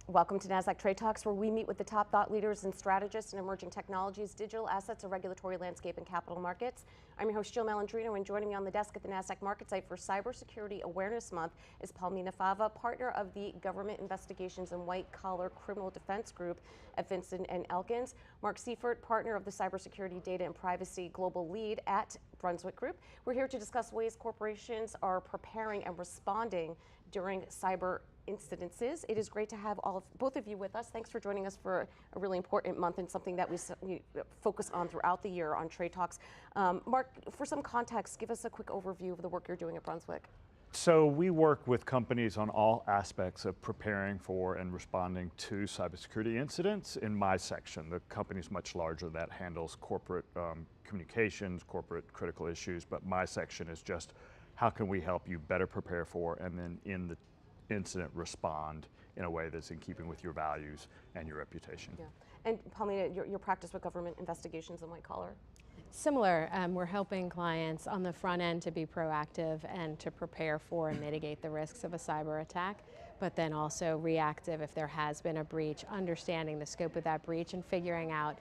Welcome to Nasdaq Trade Talks, where we meet with the top thought leaders and strategists in emerging technologies, digital assets, and regulatory landscape and capital markets. I'm your host, Jill Malandrino, and joining me on the desk at the Nasdaq market site for Cybersecurity Awareness Month is Palmina Fava, partner of the Government Investigations and White Collar Criminal Defense Group at Vinson and Elkins. Mark Seifert, partner of the Cybersecurity Data and Privacy Global Lead at Brunswick Group. We're here to discuss ways corporations are preparing and responding during cyber incidences. It is great to have both of you with us. Thanks for joining us for a really important month and something that we focus on throughout the year on Trade Talks. Mark, for some context, give us a quick overview of the work you're doing at Brunswick. So we work with companies on all aspects of preparing for and responding to cybersecurity incidents. In my section, the company's much larger, that handles corporate communications, corporate critical issues, but my section is just how can we help you better prepare for and then in the incident respond in a way that's in keeping with your values and your reputation. Yeah. And Palmina, your practice with government investigations and white collar? Similar, we're helping clients on the front end to be proactive and to prepare for and mitigate the risks of a cyber attack, but then also reactive if there has been a breach, understanding the scope of that breach and figuring out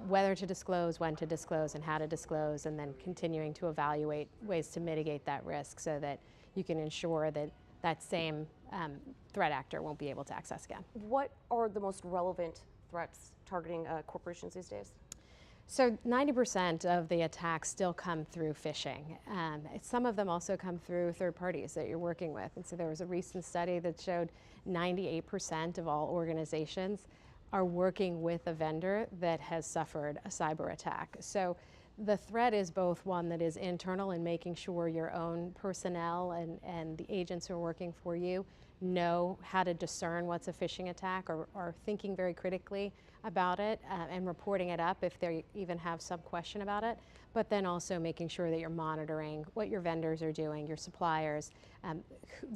whether to disclose, when to disclose, and how to disclose, and then continuing to evaluate ways to mitigate that risk so that you can ensure that that same threat actor won't be able to access again. What are the most relevant threats targeting corporations these days? So 90% of the attacks still come through phishing. Some of them also come through third parties that you're working with. And so there was a recent study that showed 98% of all organizations are working with a vendor that has suffered a cyber attack. So the threat is both one that is internal in making sure your own personnel and the agents who are working for you know how to discern what's a phishing attack or are thinking very critically about it and reporting it up if they even have some question about it, but then also making sure that you're monitoring what your vendors are doing, your suppliers,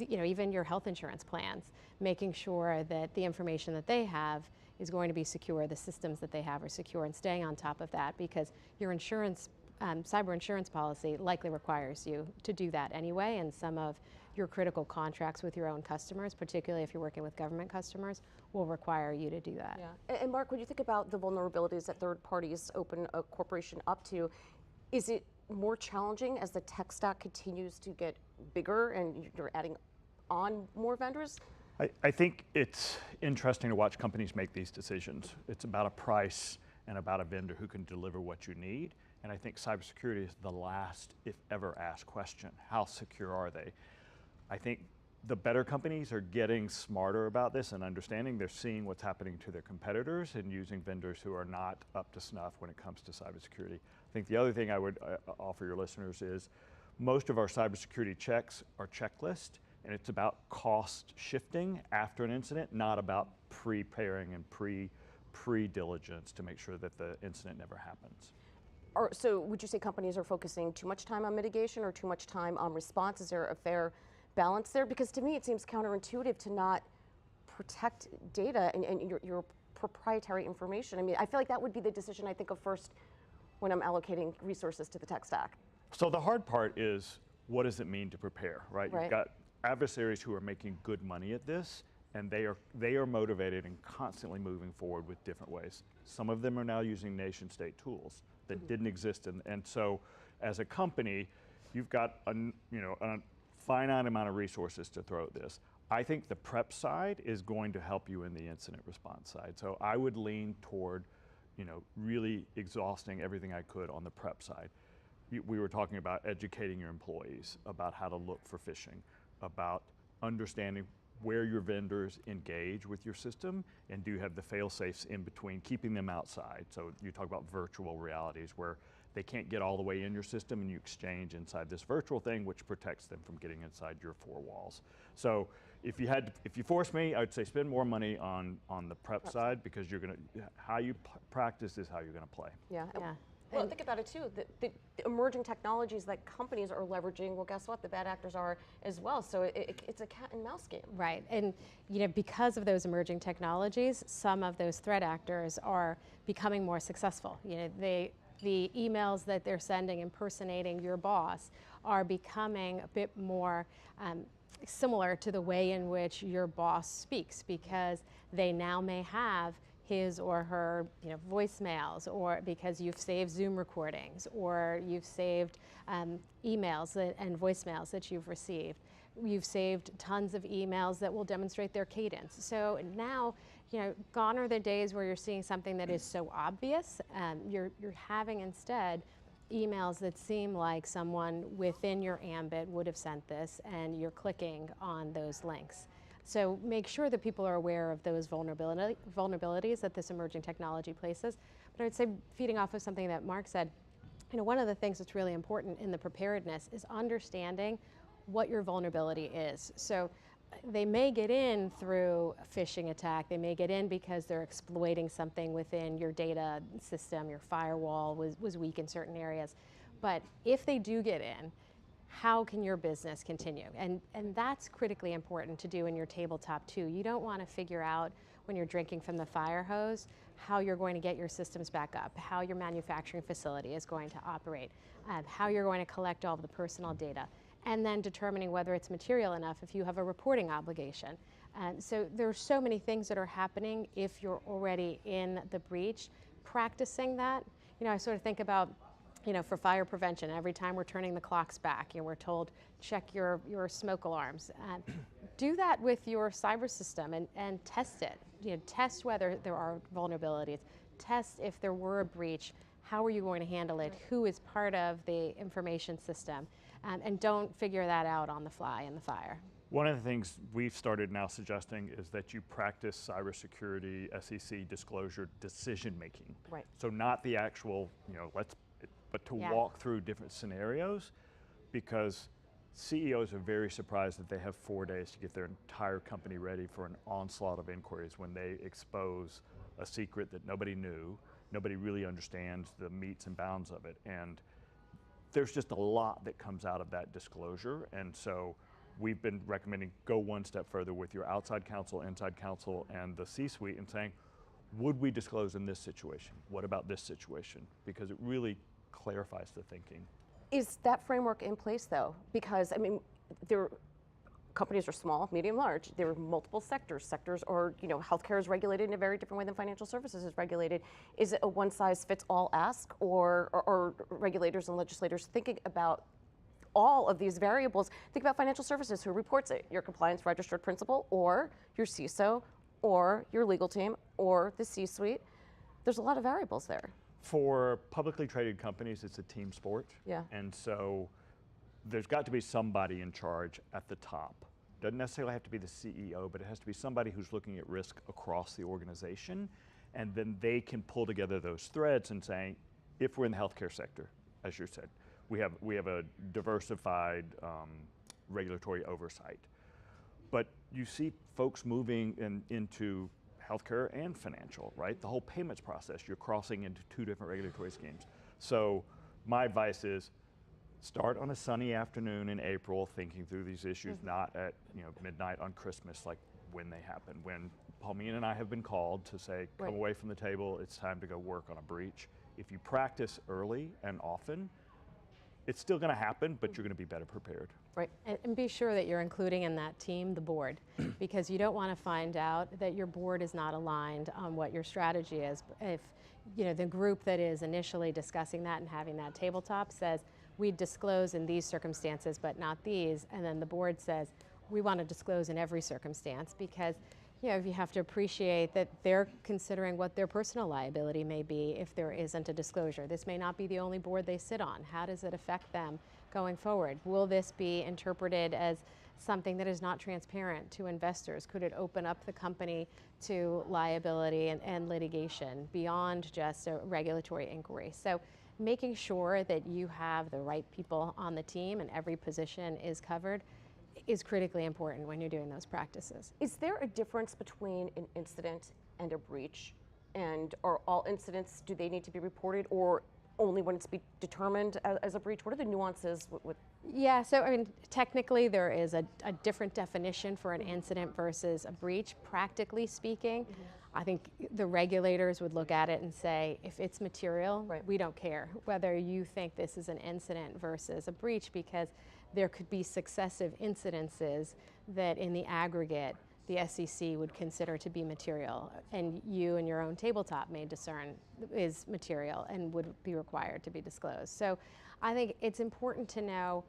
even your health insurance plans, making sure that the information that they have is going to be secure, the systems that they have are secure, and staying on top of that because your insurance, cyber insurance policy likely requires you to do that anyway, and some of your critical contracts with your own customers, particularly if you're working with government customers, will require you to do that. Yeah. And Mark, when you think about the vulnerabilities that third parties open a corporation up to, is it more challenging as the tech stack continues to get bigger and you're adding on more vendors? I think it's interesting to watch companies make these decisions. It's about a price and about a vendor who can deliver what you need. And I think cybersecurity is the last, if ever, asked question. How secure are they? I think the better companies are getting smarter about this and understanding. They're seeing what's happening to their competitors and using vendors who are not up to snuff when it comes to cybersecurity. I think the other thing I would offer your listeners is most of our cybersecurity checks are checklist, and it's about cost shifting after an incident, not about preparing and pre-diligence to make sure that the incident never happens. So would you say companies are focusing too much time on mitigation or too much time on response? Is there a fair balance there? Because to me it seems counterintuitive to not protect data and your proprietary information. I mean, I feel like that would be the decision I think of first when I'm allocating resources to the tech stack. So the hard part is, what does it mean to prepare, right? You've got adversaries who are making good money at this, and they are motivated and constantly moving forward with different ways. Some of them are now using nation state tools that didn't exist, and so as a company, you've got a finite amount of resources to throw at this. I think the prep side is going to help you in the incident response side. So I would lean toward, really exhausting everything I could on the prep side. We were talking about educating your employees about how to look for phishing, about understanding where your vendors engage with your system and do have the fail-safes in between, keeping them outside. So you talk about virtual realities where they can't get all the way in your system and you exchange inside this virtual thing which protects them from getting inside your four walls. So if you force me, I would say spend more money on the prep side because how you practice is how you're going to play. Yeah. Well, think about it too, the emerging technologies that companies are leveraging, well guess what, the bad actors are as well, so it's a cat and mouse game. Right, and because of those emerging technologies, some of those threat actors are becoming more successful. The emails that they're sending impersonating your boss are becoming a bit more similar to the way in which your boss speaks, because they now may have his or her voicemails, or because you've saved Zoom recordings, or you've saved emails and voicemails that you've received. You've saved tons of emails that will demonstrate their cadence. So now, gone are the days where you're seeing something that is so obvious. You're having instead emails that seem like someone within your ambit would have sent this, and you're clicking on those links. So make sure that people are aware of those vulnerabilities that this emerging technology places. But I would say, feeding off of something that Mark said, one of the things that's really important in the preparedness is understanding what your vulnerability is. So they may get in through a phishing attack. They may get in because they're exploiting something within your data system. Your firewall was weak in certain areas. But if they do get in, how can your business continue? And that's critically important to do in your tabletop too. You don't want to figure out, when you're drinking from the fire hose, how you're going to get your systems back up, how your manufacturing facility is going to operate, how you're going to collect all of the personal data, and then determining whether it's material enough if you have a reporting obligation. So there are so many things that are happening if you're already in the breach. Practicing that, I sort of think about, for fire prevention, every time we're turning the clocks back, we're told, check your smoke alarms. Do that with your cyber system and test it. Test whether there are vulnerabilities. Test if there were a breach, how are you going to handle it? Who is part of the information system? And don't figure that out on the fly in the fire. One of the things we've started now suggesting is that you practice cybersecurity, SEC disclosure decision making. Right. So not the actual, but to walk through different scenarios, because CEOs are very surprised that they have 4 days to get their entire company ready for an onslaught of inquiries when they expose a secret that nobody knew, nobody really understands the metes and bounds of it. And there's just a lot that comes out of that disclosure. And so we've been recommending go one step further with your outside counsel, inside counsel, and the C-suite, and saying, would we disclose in this situation? What about this situation? Because it really clarifies the thinking. Is that framework in place though? Because companies are small, medium, large. There are multiple sectors. Sectors are, healthcare is regulated in a very different way than financial services is regulated. Is it a one-size-fits-all ask, or regulators and legislators thinking about all of these variables? Think about financial services. Who reports it? Your compliance registered principal, or your CISO, or your legal team, or the C-suite. There's a lot of variables there. For publicly traded companies, it's a team sport. Yeah. And so there's got to be somebody in charge at the top. Doesn't necessarily have to be the CEO, but it has to be somebody who's looking at risk across the organization, and then they can pull together those threads and saying, if we're in the healthcare sector, as you said, we have a diversified regulatory oversight. But you see folks moving into healthcare and financial, right? The whole payments process, you're crossing into two different regulatory schemes. So my advice is, start on a sunny afternoon in April thinking through these issues, not at midnight on Christmas, like when they happen. When Palmina and I have been called to say, come away from the table, it's time to go work on a breach. If you practice early and often, it's still going to happen, but you're going to be better prepared. Right, and be sure that you're including in that team the board, because you don't want to find out that your board is not aligned on what your strategy is. If the group that is initially discussing that and having that tabletop says, we disclose in these circumstances, but not these, and then the board says, we want to disclose in every circumstance, because you have to appreciate that they're considering what their personal liability may be if there isn't a disclosure. This may not be the only board they sit on. How does it affect them going forward? Will this be interpreted as something that is not transparent to investors? Could it open up the company to liability and litigation beyond just a regulatory inquiry? So making sure that you have the right people on the team and every position is covered is critically important when you're doing those practices. Is there a difference between an incident and a breach? And are all incidents, do they need to be reported, or only when it's determined as a breach? What are the nuances with? Yeah, so technically there is a different definition for an incident versus a breach. Practically speaking, I think the regulators would look at it and say, if it's material, we don't care whether you think this is an incident versus a breach, because there could be successive incidences that in the aggregate the SEC would consider to be material, and you in your own tabletop may discern is material and would be required to be disclosed. So I think it's important to know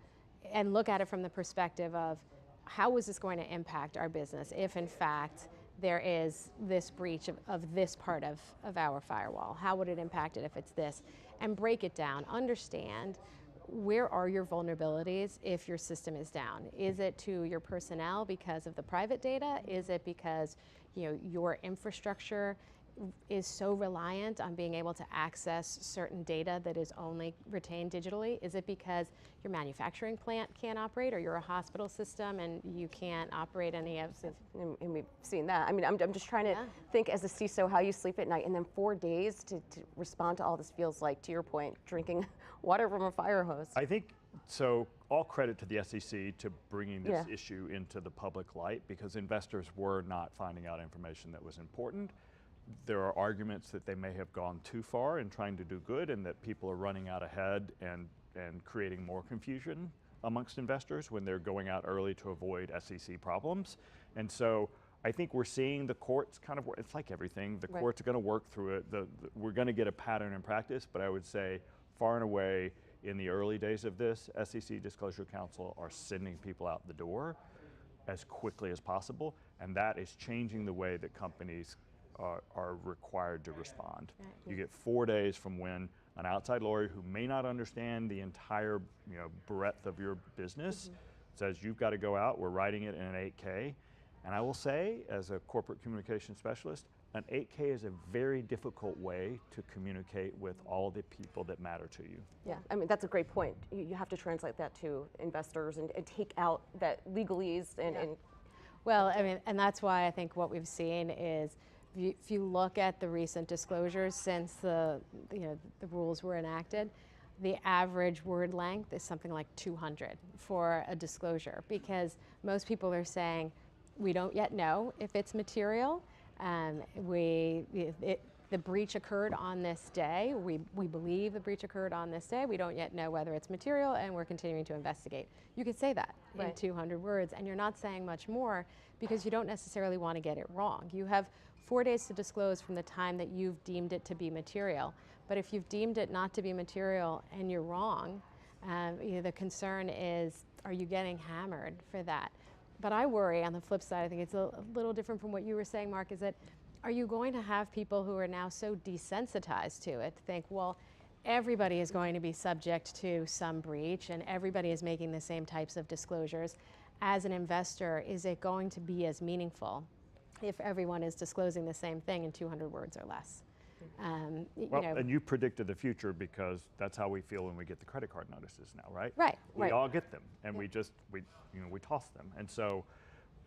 and look at it from the perspective of how is this going to impact our business if in fact there is this breach of this part of our firewall. How would it impact it if it's this? And break it down. Understand where are your vulnerabilities if your system is down. Is it to your personnel because of the private data? Is it because your infrastructure is so reliant on being able to access certain data that is only retained digitally? Is it because your manufacturing plant can't operate, or you're a hospital system and you can't operate any of it? And we've seen that. I mean, I'm just trying to think as a CISO how you sleep at night, and then 4 days to respond to all this feels like, to your point, drinking water from a fire hose. I think, so all credit to the SEC to bringing this issue into the public light, because investors were not finding out information that was important. There are arguments that they may have gone too far in trying to do good, and that people are running out ahead and creating more confusion amongst investors when they're going out early to avoid SEC problems. And so I think we're seeing the courts kind of, it's like everything, the courts are going to work through it. We're going to get a pattern in practice, but I would say far and away in the early days of this, SEC Disclosure Council are sending people out the door as quickly as possible, and that is changing the way that companies are required to respond. Right. You get 4 days from when an outside lawyer who may not understand the entire breadth of your business says you've got to go out, we're writing it in an 8K. And I will say, as a corporate communication specialist, an 8K is a very difficult way to communicate with all the people that matter to you. Yeah, I mean, that's a great point. You have to translate that to investors and take out that legalese and well, I mean, and that's why I think what we've seen is, if you look at the recent disclosures since the rules were enacted, the average word length is something like 200 for a disclosure, because most people are saying, we don't yet know if it's material. The breach occurred on this day. We believe the breach occurred on this day. We don't yet know whether it's material, and we're continuing to investigate. You could say that in 200 words, and you're not saying much more, because you don't necessarily want to get it wrong. You have 4 days to disclose from the time that you've deemed it to be material. But if you've deemed it not to be material and you're wrong, the concern is, are you getting hammered for that? But I worry, on the flip side, I think it's a little different from what you were saying, Mark, is that, are you going to have people who are now so desensitized to it think, well, everybody is going to be subject to some breach and everybody is making the same types of disclosures? As an investor, is it going to be as meaningful if everyone is disclosing the same thing in 200 words or less? And you predicted the future, because that's how we feel when we get the credit card notices now, right? Right. We all get them, and we toss them. And so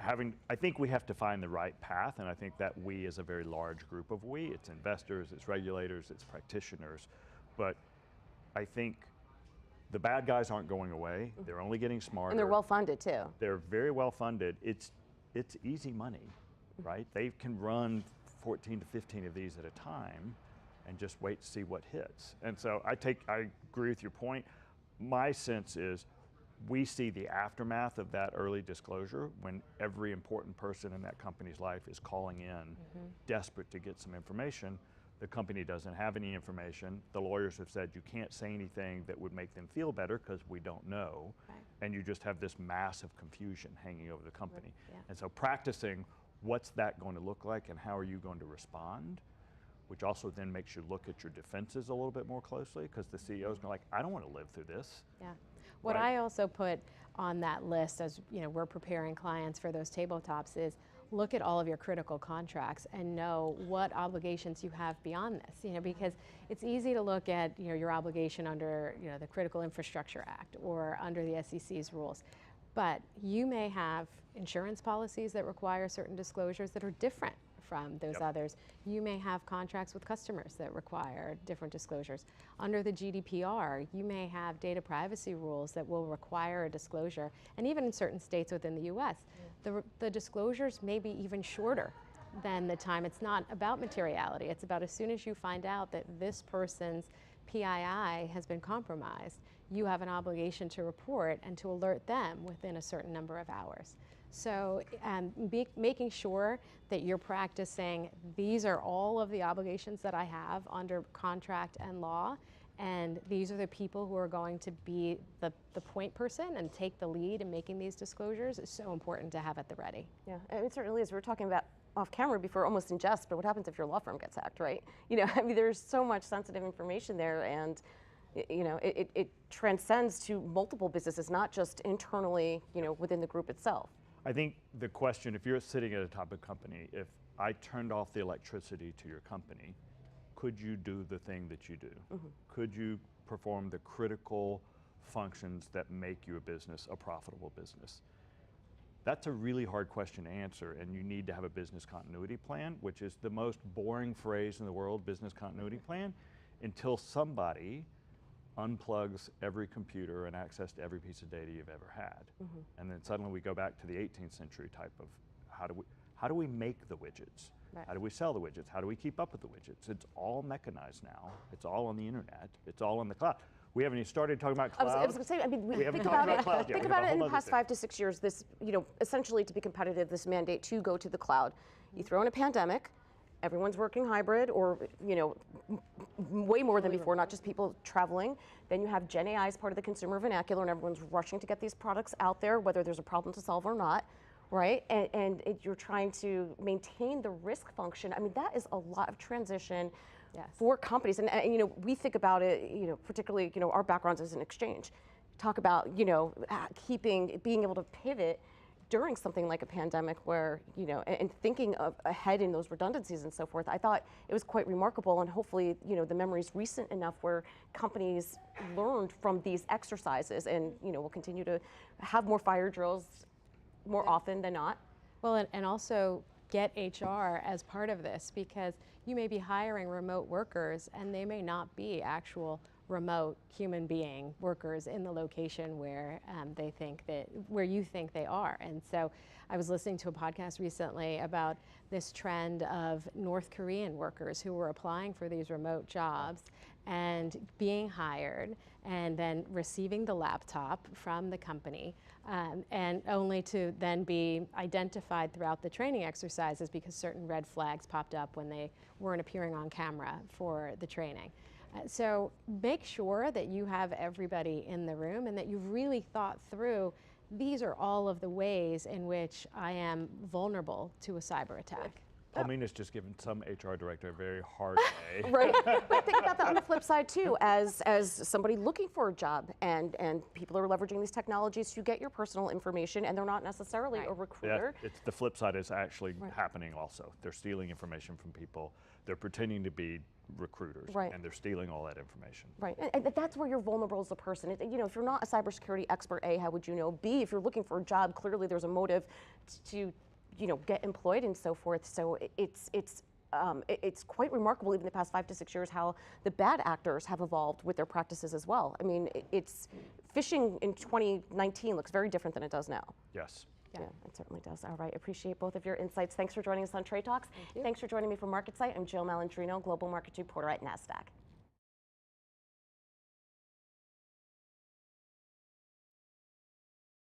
I think we have to find the right path, and I think that we is a very large group of we. It's investors, it's regulators, it's practitioners. But I think the bad guys aren't going away. They're only getting smarter. And they're well funded too. They're very well funded. It's easy money, right? They can run 14 to 15 of these at a time and just wait to see what hits. And so I agree with your point. My sense is, we see the aftermath of that early disclosure when every important person in that company's life is calling in desperate to get some information. The company doesn't have any information. The lawyers have said you can't say anything that would make them feel better because we don't know. Right. And you just have this massive confusion hanging over the company. Right. Yeah. And so practicing what's that going to look like and how are you going to respond, which also then makes you look at your defenses a little bit more closely, because the CEO's going like, I don't want to live through this. Yeah. What I also put on that list, as we're preparing clients for those tabletops, is look at all of your critical contracts and know what obligations you have beyond this. Because it's easy to look at your obligation under the Critical Infrastructure Act or under the SEC's rules, but you may have insurance policies that require certain disclosures that are different from those others. You may have contracts with customers that require different disclosures. Under the GDPR, you may have data privacy rules that will require a disclosure. And even in certain states within the US, the disclosures may be even shorter then the time, it's not about materiality. It's about as soon as you find out that this person's PII has been compromised, you have an obligation to report and to alert them within a certain number of hours. So making sure that you're practicing, these are all of the obligations that I have under contract and law, and these are the people who are going to be the point person and take the lead in making these disclosures, is so important to have at the ready. Yeah, it certainly is. We were talking about off camera before, almost in jest, but what happens if your law firm gets hacked, right? I mean, there's so much sensitive information there, and it transcends to multiple businesses, not just internally, within the group itself. I think the question, if you're sitting at a top of company, if I turned off the electricity to your company, could you do the thing that you do? Mm-hmm. Could you perform the critical functions that make you a business, a profitable business? That's a really hard question to answer, and you need to have a business continuity plan, which is the most boring phrase in the world, business continuity plan, until somebody unplugs every computer and access to every piece of data you've ever had. Mm-hmm. And then suddenly we go back to the 18th century type of how do we make the widgets? Right. How do we sell the widgets? How do we keep up with the widgets? It's all mechanized now. It's all on the internet. It's all on the cloud. We haven't even started talking about cloud. I was going to say, I mean, think about it. Think about it in the past 5 to 6 years. This, essentially to be competitive, this mandate to go to the cloud. You throw in a pandemic. Everyone's working hybrid, or way more than before, not just people traveling. Then you have Gen AI as part of the consumer vernacular, and everyone's rushing to get these products out there, whether there's a problem to solve or not, right? And you're trying to maintain the risk function. I mean, that is a lot of transition for companies. And we think about it, particularly, our backgrounds as an exchange. Talk about, being able to pivot during something like a pandemic where, and thinking of ahead in those redundancies and so forth. I thought it was quite remarkable, and hopefully, the memory's recent enough where companies learned from these exercises and, will continue to have more fire drills more often than not. Well, and also get HR as part of this, because you may be hiring remote workers and they may not be actual remote human being workers in the location where where you think they are. And so I was listening to a podcast recently about this trend of North Korean workers who were applying for these remote jobs and being hired and then receiving the laptop from the company, and only to then be identified throughout the training exercises because certain red flags popped up when they weren't appearing on camera for the training. So make sure that you have everybody in the room and that you've really thought through, these are all of the ways in which I am vulnerable to a cyber attack. Palmina's just given some HR director a very hard day. Right, but think about that on the flip side too, as somebody looking for a job, and people are leveraging these technologies to get your personal information, and they're not necessarily a recruiter. Yeah, it's the flip side is actually happening also. They're stealing information from people. They're pretending to be recruiters, and they're stealing all that information. Right, and that's where you're vulnerable as a person. If you're not a cybersecurity expert, A, how would you know? B, if you're looking for a job, clearly there's a motive to get employed and so forth. So it's quite remarkable, even the past 5 to 6 years, how the bad actors have evolved with their practices as well. I mean, phishing in 2019 looks very different than it does now. Yes. Yeah, it certainly does. All right, appreciate both of your insights. Thanks for joining us on Trade Talks. Thanks for joining me from MarketSite. I'm Jill Malandrino, Global Markets Reporter at Nasdaq.